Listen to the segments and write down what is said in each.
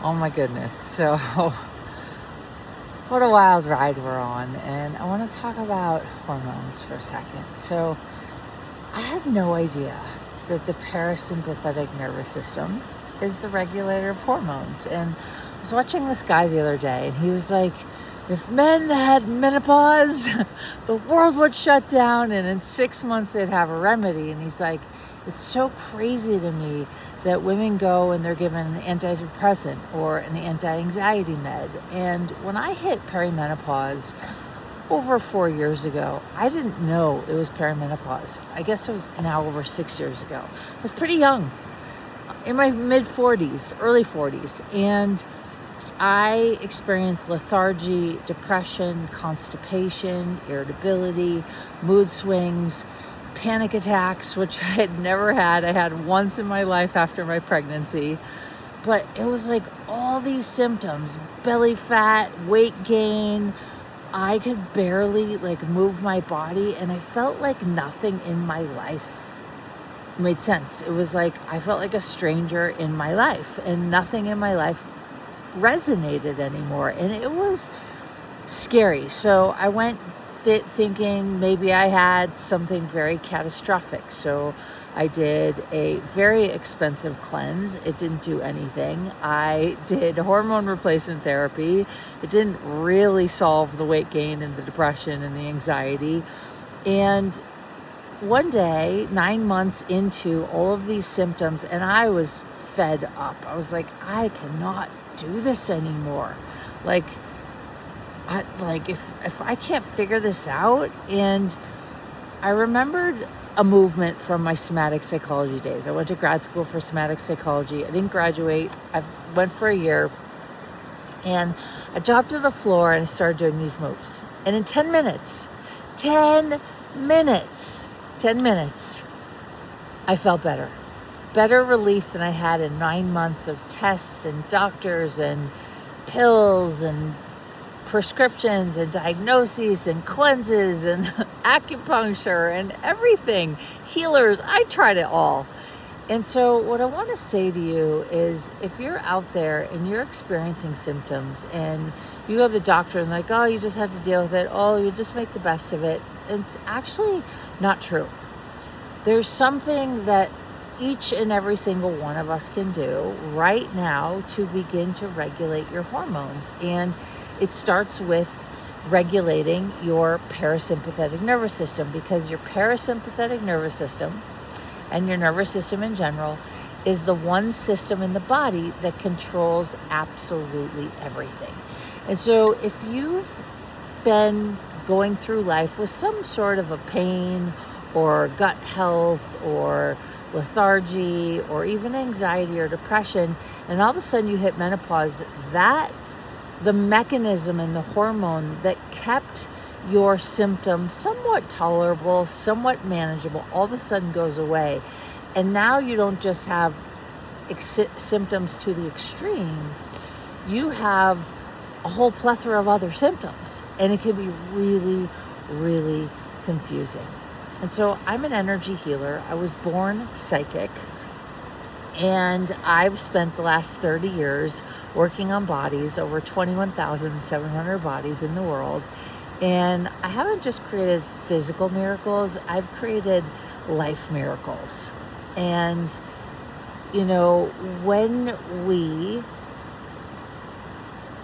Oh my goodness. So, what a wild ride we're on. And I want to talk about hormones for a second. So, I had no idea that the parasympathetic nervous system is the regulator of hormones. And I was watching this guy the other day, and he was like, if men had menopause, the world would shut down, and in 6 months they'd have a remedy. And he's like, it's so crazy to me that women go and they're given an antidepressant or an anti-anxiety med. And when I hit perimenopause over 4 years ago, I didn't know it was perimenopause. I guess it was now over 6 years ago. I was pretty young, in my mid-40s, early 40s. And I experienced lethargy, depression, constipation, irritability, mood swings, panic attacks, which I had never had. I had once in my life after my pregnancy. But it was like all these symptoms, belly fat, weight gain. I could barely move my body, and I felt like nothing in my life made sense. It was like I felt like a stranger in my life, and nothing in my life resonated anymore, and it was scary. So I went thinking maybe I had something very catastrophic. So I did a very expensive cleanse. It didn't do anything. I did hormone replacement therapy. It didn't really solve the weight gain and the depression and the anxiety. And one day, 9 months into all of these symptoms, and I was fed up. I was like, I cannot do this anymore. If I can't figure this out. And I remembered a movement from my somatic psychology days. I went to grad school for somatic psychology. I didn't graduate. I went for a year, and I dropped to the floor and I started doing these moves. And in 10 minutes, I felt better. Better relief than I had in 9 months of tests and doctors and pills and prescriptions and diagnoses and cleanses and acupuncture and everything, healers. I tried it all. And so what I want to say to you is, if you're out there and you're experiencing symptoms and you go to the doctor and like, oh, you just have to deal with it, oh, you just make the best of it, it's actually not true. There's something that each and every single one of us can do right now to begin to regulate your hormones. And it starts with regulating your parasympathetic nervous system, because your parasympathetic nervous system and your nervous system in general is the one system in the body that controls absolutely everything. And so if you've been going through life with some sort of a pain or gut health or lethargy or even anxiety or depression, and all of a sudden you hit menopause, that the mechanism and the hormone that kept your symptoms somewhat tolerable, somewhat manageable, all of a sudden goes away. And now you don't just have symptoms to the extreme, you have a whole plethora of other symptoms. And it can be really, really confusing. And so I'm an energy healer. I was born psychic. And I've spent the last 30 years working on bodies, over 21,700 bodies in the world. And I haven't just created physical miracles, I've created life miracles. And, when we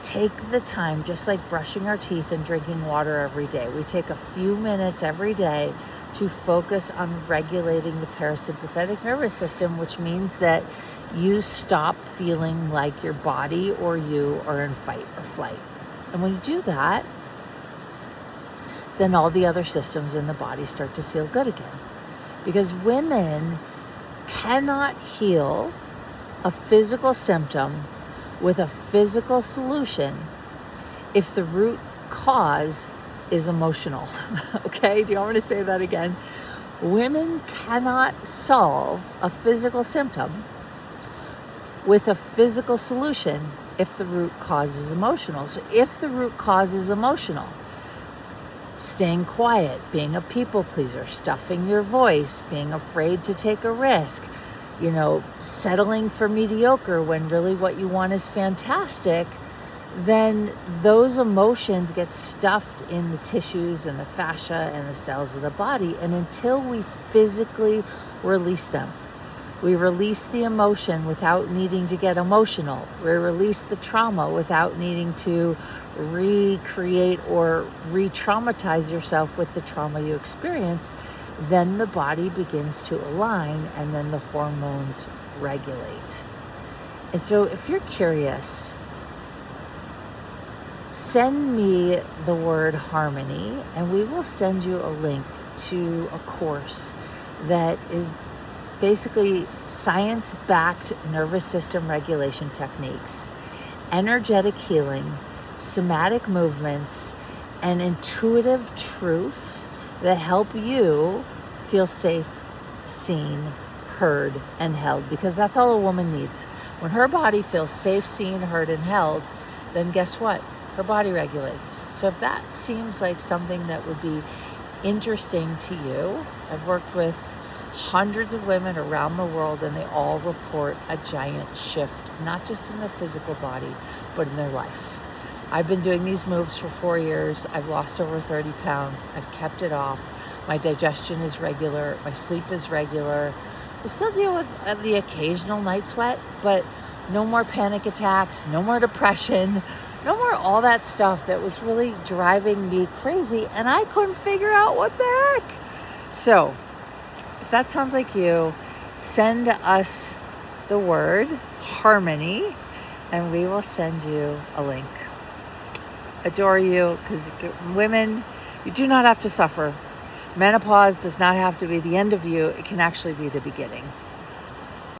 take the time, just like brushing our teeth and drinking water every day, we take a few minutes every day to focus on regulating the parasympathetic nervous system, which means that you stop feeling like your body or you are in fight or flight. And when you do that, then all the other systems in the body start to feel good again. Because women cannot heal a physical symptom with a physical solution if the root cause is emotional. Okay, do you want me to say that again? Women cannot solve a physical symptom with a physical solution if the root cause is emotional. So if the root cause is emotional, staying quiet, being a people pleaser, stuffing your voice, being afraid to take a risk, settling for mediocre when really what you want is fantastic, then those emotions get stuffed in the tissues and the fascia and the cells of the body. And until we physically release them, we release the emotion without needing to get emotional. We release the trauma without needing to recreate or re-traumatize yourself with the trauma you experienced. Then the body begins to align, and then the hormones regulate. And so if you're curious, send me the word harmony, and we will send you a link to a course that is basically science-backed nervous system regulation techniques, energetic healing, somatic movements, and intuitive truths that help you feel safe, seen, heard, and held, because that's all a woman needs. When her body feels safe, seen, heard, and held, then guess what? Her body regulates. So if that seems like something that would be interesting to you, I've worked with hundreds of women around the world, and they all report a giant shift, not just in their physical body, but in their life. I've been doing these moves for 4 years. I've lost over 30 pounds. I've kept it off. My digestion is regular. My sleep is regular. I still deal with the occasional night sweat, but no more panic attacks, no more depression, no more all that stuff that was really driving me crazy, and I couldn't figure out what the heck. So, if that sounds like you, send us the word harmony, and we will send you a link. Adore you, because women, you do not have to suffer. Menopause does not have to be the end of you. It can actually be the beginning.